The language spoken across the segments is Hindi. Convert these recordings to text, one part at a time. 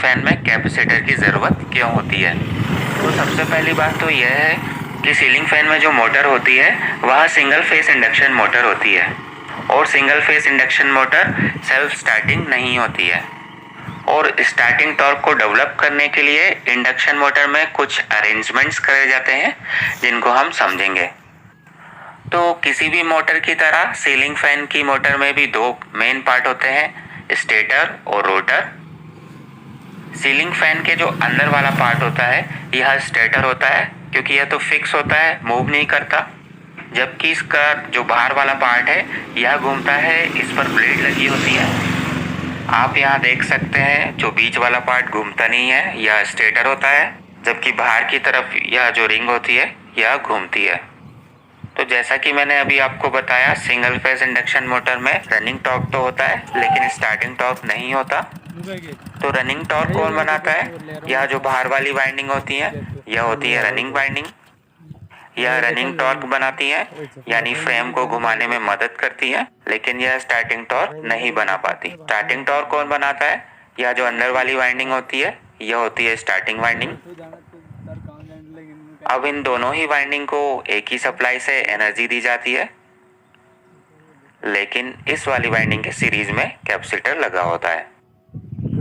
फैन में कैपेसिटर की ज़रूरत क्यों होती है। तो सबसे पहली बात तो यह है कि सीलिंग फैन में जो मोटर होती है वह सिंगल फेस इंडक्शन मोटर होती है और single phase induction motor self starting नहीं होती है। और स्टार्टिंग टॉर्क को डेवलप करने के लिए इंडक्शन मोटर में कुछ अरेंजमेंट्स करे जाते हैं जिनको हम समझेंगे। तो किसी भी मोटर की तरह सीलिंग फैन की मोटर में भी दो मेन पार्ट होते हैं, स्टेटर और रोटर। सीलिंग फैन के जो अंदर वाला पार्ट होता है यह स्टेटर होता है क्योंकि यह तो फिक्स होता है, मूव नहीं करता, जबकि इसका जो बाहर वाला पार्ट है यह घूमता है, इस पर ब्लेड लगी होती है। आप यहाँ देख सकते हैं जो बीच वाला पार्ट घूमता नहीं है यह स्टेटर होता है, जबकि बाहर की तरफ यह जो रिंग होती है यह घूमती है। तो जैसा कि मैंने अभी आपको बताया, सिंगल फेस इंडक्शन मोटर में रनिंग टॉर्क तो होता है लेकिन स्टार्टिंग टॉर्क नहीं होता। तो रनिंग टॉर्क कौन बनाता है? यह जो बाहर वाली वाइंडिंग होती है यह होती है रनिंग वाइंडिंग। यह रनिंग टॉर्क बनाती है यानी फ्रेम को घुमाने में मदद करती है, लेकिन यह स्टार्टिंग टॉर्क नहीं बना पाती। स्टार्टिंग टॉर्क कौन बनाता है? यह जो अंदर वाली वाइंडिंग होती है यह होती है स्टार्टिंग वाइंडिंग। अब इन दोनों ही वाइंडिंग को एक ही सप्लाई से एनर्जी दी जाती है, लेकिन इस वाली वाइंडिंग के सीरीज में कैपेसिटर लगा होता है।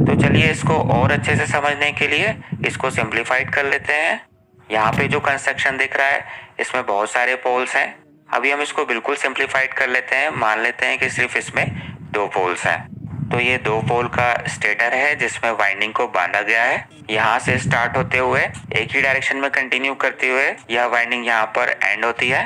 तो चलिए इसको और अच्छे से समझने के लिए इसको सिंप्लीफाइड कर लेते हैं। यहाँ पे जो कंस्ट्रक्शन दिख रहा है इसमें बहुत सारे पोल्स हैं। अभी हम इसको बिल्कुल सिंप्लीफाइड कर लेते हैं, मान लेते हैं कि सिर्फ इसमें दो पोल्स हैं। तो ये दो पोल का स्टेटर है जिसमें वाइंडिंग को बांधा गया है। यहाँ से स्टार्ट होते हुए एक ही डायरेक्शन में कंटिन्यू करते हुए यह वाइंडिंग यहाँ पर एंड होती है।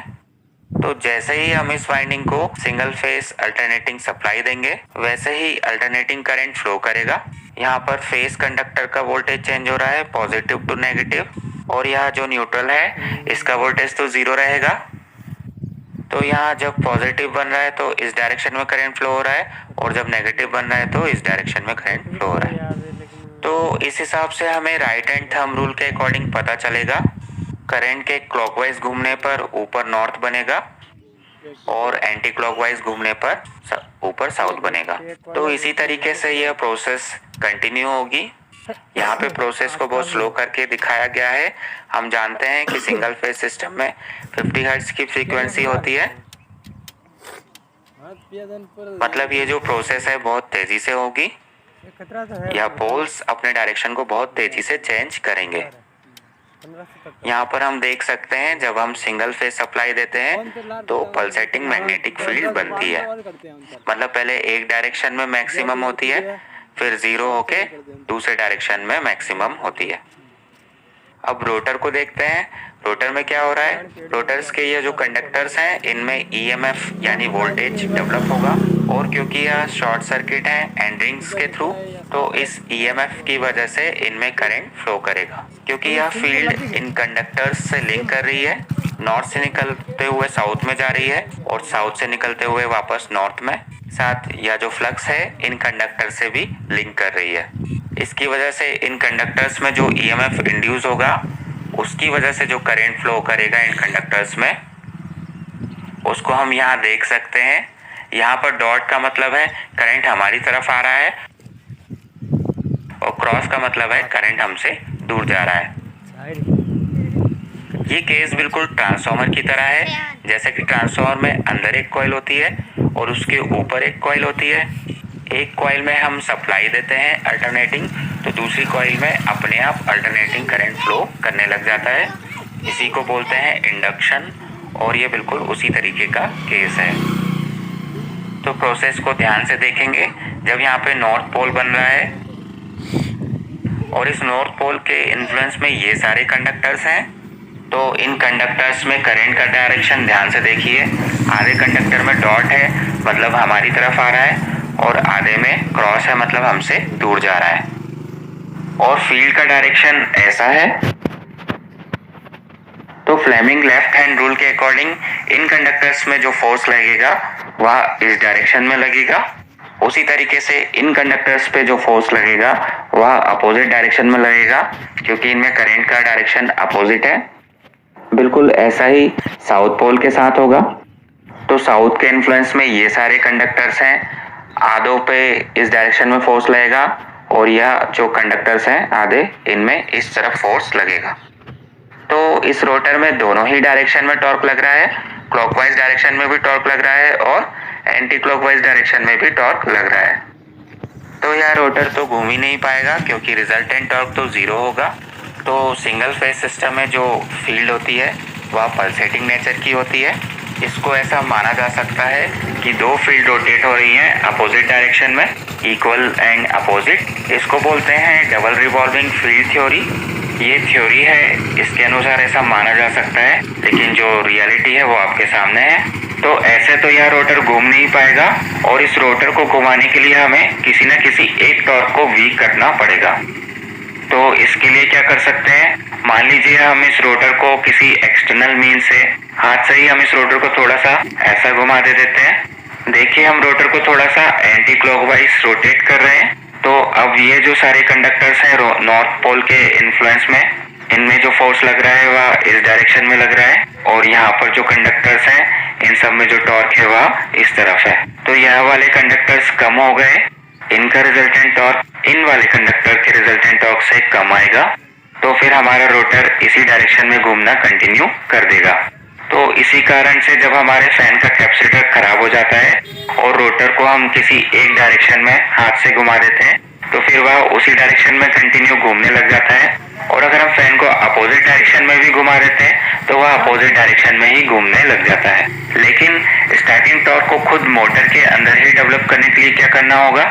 तो जैसे ही हम इस वाइंडिंग को सिंगल फेस अल्टरनेटिंग सप्लाई देंगे वैसे ही अल्टरनेटिंग करंट फ्लो करेगा। यहाँ पर फेस कंडक्टर का वोल्टेज चेंज हो रहा है पॉजिटिव टू नेगेटिव, और यह जो न्यूट्रल है इसका वोल्टेज तो जीरो रहेगा। तो यहाँ जब पॉजिटिव बन रहा है तो इस डायरेक्शन में करंट फ्लो हो रहा है और जब नेगेटिव बन रहा है तो इस डायरेक्शन में करंट फ्लो हो रहा है। तो इस हिसाब से हमें राइट हैंड थंब रूल के अकॉर्डिंग पता चलेगा करंट के क्लॉकवाइज घूमने पर ऊपर नॉर्थ बनेगा और एंटी क्लॉकवाइज घूमने पर ऊपर साउथ बनेगा। तो इसी तरीके से यह प्रोसेस कंटिन्यू होगी। यहाँ पे प्रोसेस को बहुत स्लो करके दिखाया गया है। हम जानते हैं कि सिंगल फेज सिस्टम में 50 हर्ट्ज की फ्रीक्वेंसी होती है, मतलब ये जो प्रोसेस है बहुत तेजी से होगी। यह पोल्स अपने डायरेक्शन को बहुत तेजी से चेंज करेंगे। यहाँ पर हम देख सकते हैं जब हम सिंगल फेज सप्लाई देते हैं तो पल्सेटिंग मैग्नेटिक फील्ड बनती है, मतलब पहले एक डायरेक्शन में मैक्सिमम होती है फिर जीरो होके दूसरे डायरेक्शन में मैक्सिमम होती है। अब रोटर को देखते हैं, रोटर में क्या हो रहा है। रोटर्स के ये जो कंडक्टर्स हैं इनमें ईएमएफ यानी वोल्टेज डेवलप होगा, और क्योंकि यह शॉर्ट सर्किट है एंड रिंग्स के थ्रू तो इस ईएमएफ की वजह से इनमें करंट फ्लो करेगा। क्योंकि यह फील्ड इन कंडक्टर्स से लिंक कर रही है, नॉर्थ से निकलते हुए साउथ में जा रही है और साउथ से निकलते हुए वापस नॉर्थ में, साथ यह जो फ्लक्स है इन कंडक्टर से भी लिंक कर रही है। इसकी वजह से इन कंडक्टर्स में जो ईएमएफ इंड्यूस होगा उसकी वजह से जो करंट फ्लो करेगा इन कंडक्टर्स में उसको हम यहाँ देख सकते हैं। यहाँ पर डॉट का मतलब है करंट हमारी तरफ आ रहा है और क्रॉस का मतलब है करंट हमसे दूर जा रहा है। ये केस बिल्कुल ट्रांसफार्मर की तरह है, जैसे कि ट्रांसफार्मर में अंदर एक कॉइल होती है और उसके ऊपर एक कॉइल होती है। एक कॉइल में हम सप्लाई देते हैं अल्टरनेटिंग, तो दूसरी कॉइल में अपने आप अल्टरनेटिंग करंट फ्लो करने लग जाता है। इसी को बोलते हैं इंडक्शन, और ये बिल्कुल उसी तरीके का केस है। तो प्रोसेस को ध्यान से देखेंगे। जब यहाँ पे नॉर्थ पोल बन रहा है और इस नॉर्थ पोल के इन्फ्लुएंस में ये सारे कंडक्टर्स हैं, तो इन कंडक्टर्स में करंट का डायरेक्शन ध्यान से देखिए। आधे कंडक्टर में डॉट है मतलब हमारी तरफ आ रहा है, और आधे में क्रॉस है मतलब हमसे दूर जा रहा है। और फील्ड का डायरेक्शन ऐसा है। तो फ्लेमिंग लेफ्ट हैंड रूल के अकॉर्डिंग इन कंडक्टर्स में जो फोर्स लगेगा वह इस डायरेक्शन में लगेगा, उसी तरीके से इन कंडक्टर्स पे जो फोर्स लगेगा वह अपोजिट डायरेक्शन में लगेगा, क्योंकि इनमें करंट का डायरेक्शन अपोजिट है। बिल्कुल ऐसा ही साउथ पोल के साथ होगा। तो साउथ के इन्फ्लुएंस में ये सारे कंडक्टर्स हैं, आधों पे इस डायरेक्शन में फोर्स लगेगा और यह जो कंडक्टर्स हैं आधे, इनमें इस तरफ फोर्स लगेगा। तो इस रोटर में दोनों ही डायरेक्शन में टॉर्क लग रहा है, क्लॉकवाइज डायरेक्शन में भी टॉर्क लग रहा है और एंटी क्लॉकवाइज डायरेक्शन में भी टॉर्क लग रहा है। तो यह रोटर तो घूम ही नहीं पाएगा क्योंकि रिजल्टेंट टॉर्क तो जीरो होगा। तो सिंगल फेज सिस्टम में जो फील्ड होती है वह पल्सेटिंग नेचर की होती है। इसको ऐसा माना जा सकता है कि दो फील्ड रोटेट हो रही हैं अपोजिट डायरेक्शन में, इक्वल एंड अपोजिट। इसको बोलते हैं डबल रिवॉल्विंग फील्ड थ्योरी। ये थ्योरी है, इसके अनुसार ऐसा माना जा सकता है, लेकिन जो रियलिटी है वो आपके सामने है। तो ऐसे तो यह रोटर घूम नहीं पाएगा और इस रोटर को घुमाने के लिए हमें किसी न किसी एक टॉर्क को वीक करना पड़ेगा। तो इसके लिए क्या कर सकते हैं, मान लीजिए हम इस रोटर को किसी एक्सटर्नल मीन से, हाथ से ही हम इस रोटर को थोड़ा सा ऐसा घुमा दे देते हैं। देखिए हम रोटर को थोड़ा सा एंटी क्लॉकवाइज रोटेट कर रहे हैं। तो अब ये जो सारे कंडक्टर्स हैं नॉर्थ पोल के इन्फ्लुएंस में, इनमें जो फोर्स लग रहा है वह इस डायरेक्शन में लग रहा है और यहाँ पर जो कंडक्टर्स हैं इन सब में जो टॉर्क है वह इस तरफ है। तो यह वाले कंडक्टर्स कम हो गए, इनका रिजल्टेंट टॉर्क इन वाले कंडक्टर के रिजल्टेंट टॉर्क से कम आएगा। तो फिर हमारा रोटर इसी डायरेक्शन में घूमना कंटिन्यू कर देगा। तो इसी कारण से जब हमारे फैन का कैपेसिटर खराब हो जाता है और रोटर को हम किसी एक डायरेक्शन में हाथ से घुमा देते हैं तो फिर वह उसी डायरेक्शन में कंटिन्यू घूमने लग जाता है। और अगर हम फैन को अपोजिट डायरेक्शन में भी घुमा देते हैं तो वह अपोजिट डायरेक्शन में ही घूमने लग जाता है। लेकिन स्टार्टिंग टॉर्क को खुद मोटर के अंदर ही डेवलप करने के लिए क्या करना होगा,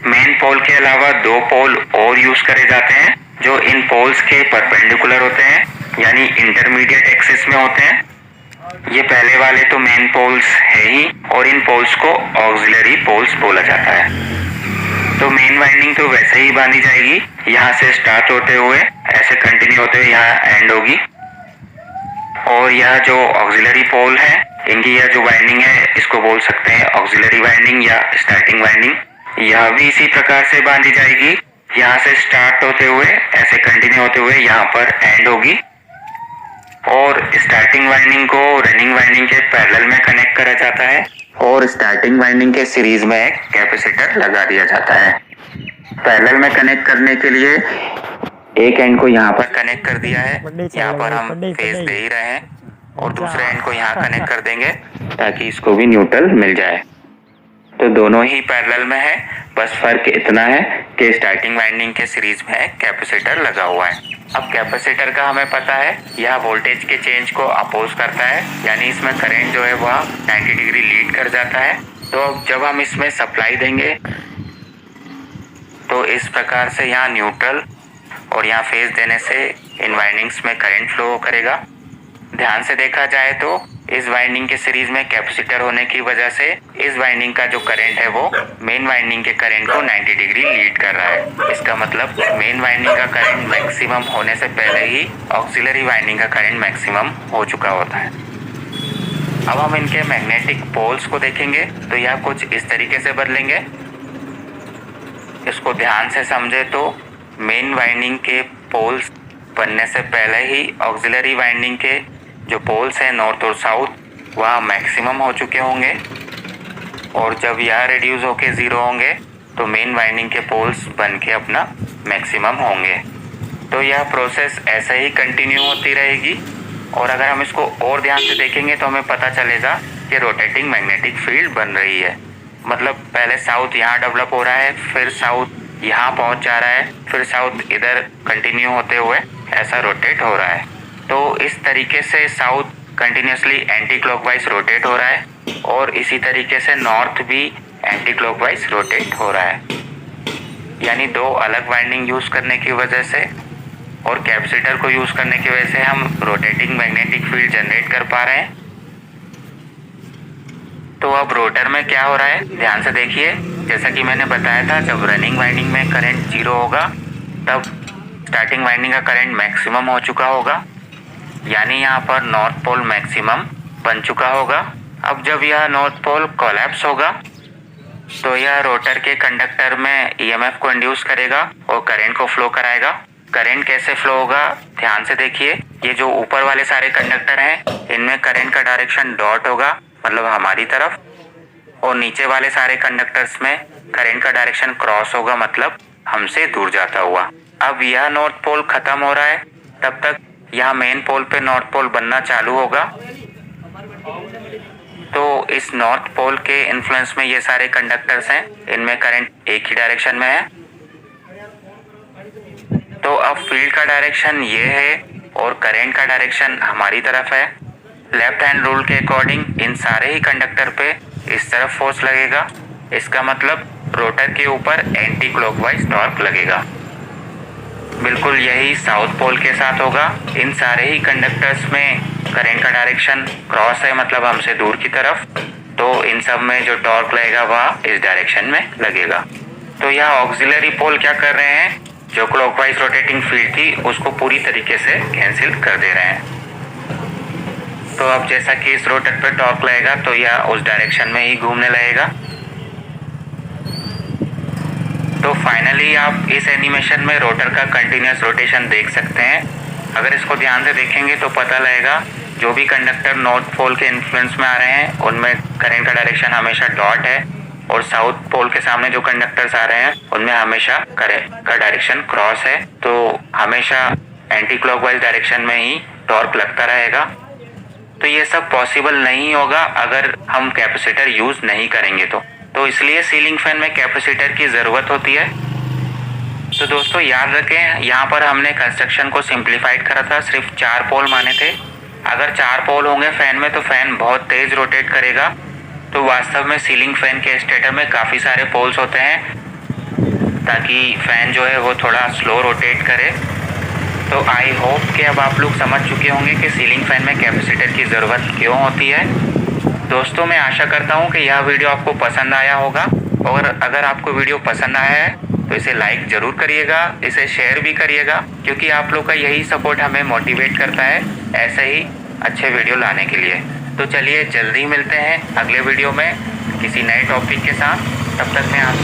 मेन पोल के अलावा दो पोल और यूज करे जाते हैं जो इन पोल्स के परपेंडिकुलर होते हैं, यानी इंटरमीडिएट एक्सिस में होते हैं। ये पहले वाले तो मेन पोल्स है ही और इन पोल्स को ऑक्सिलरी पोल्स बोला जाता है। तो मेन वाइंडिंग तो वैसे ही बांधी जाएगी, यहाँ से स्टार्ट होते हुए ऐसे कंटिन्यू होते हुए यहाँ एंड होगी। और यह जो ऑक्सिलरी पोल है इनकी यह जो वाइंडिंग है इसको बोल सकते हैं ऑक्सिलरी वाइंडिंग या स्टार्टिंग वाइंडिंग। यह भी इसी प्रकार से बांधी जाएगी, यहाँ से स्टार्ट होते हुए ऐसे कंटिन्यू होते हुए यहाँ पर एंड होगी। और स्टार्टिंग वाइंडिंग को रनिंग वाइंडिंग के पैरेलल में कनेक्ट करा जाता है और स्टार्टिंग वाइंडिंग के सीरीज में एक कैपेसिटर लगा दिया जाता है। पैरेलल में कनेक्ट करने के लिए एक एंड को यहाँ पर कनेक्ट कर दिया है, यहाँ पर हम फेज दे ही रहे हैं और दूसरे एंड को यहाँ कनेक्ट कर देंगे ताकि इसको भी न्यूट्रल मिल जाए। तो दोनों ही पैरेलल में है, बस फर्क इतना है कि स्टार्टिंग वाइंडिंग के सीरीज में एक कैपेसिटर लगा हुआ है। अब कैपेसिटर का हमें पता है यह वोल्टेज के चेंज को अपोज करता है, यानी इसमें करंट जो है वह 90 डिग्री लीड कर जाता है। तो जब हम इसमें सप्लाई देंगे तो इस प्रकार से यहाँ न्यूट्रल और यहाँ फेज देने से इन वाइंडिंग्स में करंट फ्लो करेगा। ध्यान से देखा जाए तो इस वाइंडिंग के सीरीज में कैपेसिटर होने की वजह से इस वाइंडिंग का जो करंट है वो मेन वाइंडिंग के करंट को 90 डिग्री लीड कर रहा है। इसका मतलब मेन वाइंडिंग का करंट मैक्सिमम होने से पहले ही ऑक्सिलरी वाइंडिंग का करंट मैक्सिमम हो चुका होता है। अब हम इनके मैग्नेटिक पोल्स को देखेंगे तो यह कुछ इस तरीके से बदलेंगे। इसको ध्यान से समझे तो मेन वाइंडिंग के पोल्स बनने से पहले ही ऑक्सिलरी वाइंडिंग के जो पोल्स हैं नॉर्थ और साउथ वह मैक्सिमम हो चुके होंगे और जब यह रिड्यूस होके ज़ीरो होंगे तो मेन वाइंडिंग के पोल्स बन के अपना मैक्सिमम होंगे। तो यह प्रोसेस ऐसे ही कंटिन्यू होती रहेगी। और अगर हम इसको और ध्यान से देखेंगे तो हमें पता चलेगा कि रोटेटिंग मैग्नेटिक फील्ड बन रही है। मतलब पहले साउथ यहाँ डेवलप हो रहा है, फिर साउथ यहाँ पहुँच जा रहा है, फिर साउथ इधर कंटिन्यू होते हुए ऐसा रोटेट हो रहा है। तो इस तरीके से south continuously anti clockwise rotate हो रहा है और इसी तरीके से नॉर्थ भी एंटी क्लॉकवाइज रोटेट हो रहा है। यानी दो अलग वाइंडिंग यूज करने की वजह से और कैपेसिटर को यूज करने की वजह से हम रोटेटिंग मैग्नेटिक फील्ड जनरेट कर पा रहे हैं। तो अब रोटर में क्या हो रहा है ध्यान से देखिए। जैसा कि मैंने बताया था जब रनिंग वाइंडिंग में करंट जीरो होगा तब स्टार्टिंग वाइंडिंग का करंट मैक्सिमम हो चुका होगा, यानी यहाँ पर नॉर्थ पोल मैक्सिमम बन चुका होगा। अब जब यह नॉर्थ पोल कोलैप्स होगा तो यह रोटर के कंडक्टर में ईएमएफ को इंड्यूस करेगा और करंट को फ्लो कराएगा। करंट कैसे फ्लो होगा ध्यान से देखिए। ये जो ऊपर वाले सारे कंडक्टर हैं इनमें करंट का डायरेक्शन डॉट होगा, मतलब हमारी तरफ, और नीचे वाले सारे कंडक्टर्स में करंट का डायरेक्शन क्रॉस होगा, मतलब हमसे दूर जाता हुआ। अब यह नॉर्थ पोल खत्म हो रहा है, तब तक यहाँ मेन पोल पे नॉर्थ पोल बनना चालू होगा। तो इस नॉर्थ पोल के इन्फ्लुएंस में ये सारे कंडक्टर्स हैं, इनमें करंट एक ही डायरेक्शन में है। तो अब फील्ड का डायरेक्शन ये है और करंट का डायरेक्शन हमारी तरफ है। लेफ्ट हैंड रूल के अकॉर्डिंग इन सारे ही कंडक्टर पे इस तरफ फोर्स लगेगा। इसका मतलब रोटर के ऊपर एंटी क्लॉकवाइज टॉर्क लगेगा। बिल्कुल यही साउथ पोल के साथ होगा। इन सारे ही कंडक्टर्स में करंट का डायरेक्शन क्रॉस है, मतलब हमसे दूर की तरफ। तो इन सब में जो टॉर्क लगेगा वह इस डायरेक्शन में लगेगा। तो यह ऑक्सिलरी पोल क्या कर रहे हैं, जो क्लॉकवाइज रोटेटिंग फील्ड थी उसको पूरी तरीके से कैंसिल कर दे रहे हैं। तो अब जैसा कि इस रोटर पे टॉर्क लगेगा तो यह उस डायरेक्शन में ही घूमने लगेगा। तो फाइनली आप इस एनिमेशन में रोटर का कंटिन्यूस रोटेशन देख सकते हैं। अगर इसको ध्यान से देखेंगे तो पता लगेगा जो भी कंडक्टर नॉर्थ पोल के इन्फ्लुएंस में आ रहे हैं उनमें करंट का डायरेक्शन हमेशा डॉट है, और साउथ पोल के सामने जो कंडक्टर्स आ रहे हैं उनमें हमेशा करंट का डायरेक्शन क्रॉस है। तो हमेशा एंटी क्लॉकवाइज डायरेक्शन में ही टॉर्क लगता रहेगा। तो ये सब पॉसिबल नहीं होगा अगर हम कैपेसिटर यूज नहीं करेंगे तो इसलिए सीलिंग फैन में कैपेसिटर की ज़रूरत होती है। तो दोस्तों याद रखें, यहाँ पर हमने कंस्ट्रक्शन को सिंप्लीफाइड करा था, सिर्फ 4 पोल माने थे। अगर 4 पोल होंगे फैन में तो फैन बहुत तेज रोटेट करेगा। तो वास्तव में सीलिंग फैन के स्टेटर में काफ़ी सारे पोल्स होते हैं ताकि फैन जो है वो थोड़ा स्लो रोटेट करे। तो आई होप कि अब आप लोग समझ चुके होंगे कि सीलिंग फैन में कैपेसिटर की ज़रूरत क्यों होती है। दोस्तों मैं आशा करता हूँ कि यह वीडियो आपको पसंद आया होगा, और अगर आपको वीडियो पसंद आया है तो इसे लाइक ज़रूर करिएगा, इसे शेयर भी करिएगा, क्योंकि आप लोग का यही सपोर्ट हमें मोटिवेट करता है ऐसे ही अच्छे वीडियो लाने के लिए। तो चलिए जल्दी मिलते हैं अगले वीडियो में किसी नए टॉपिक के साथ। तब तक मैं आपसे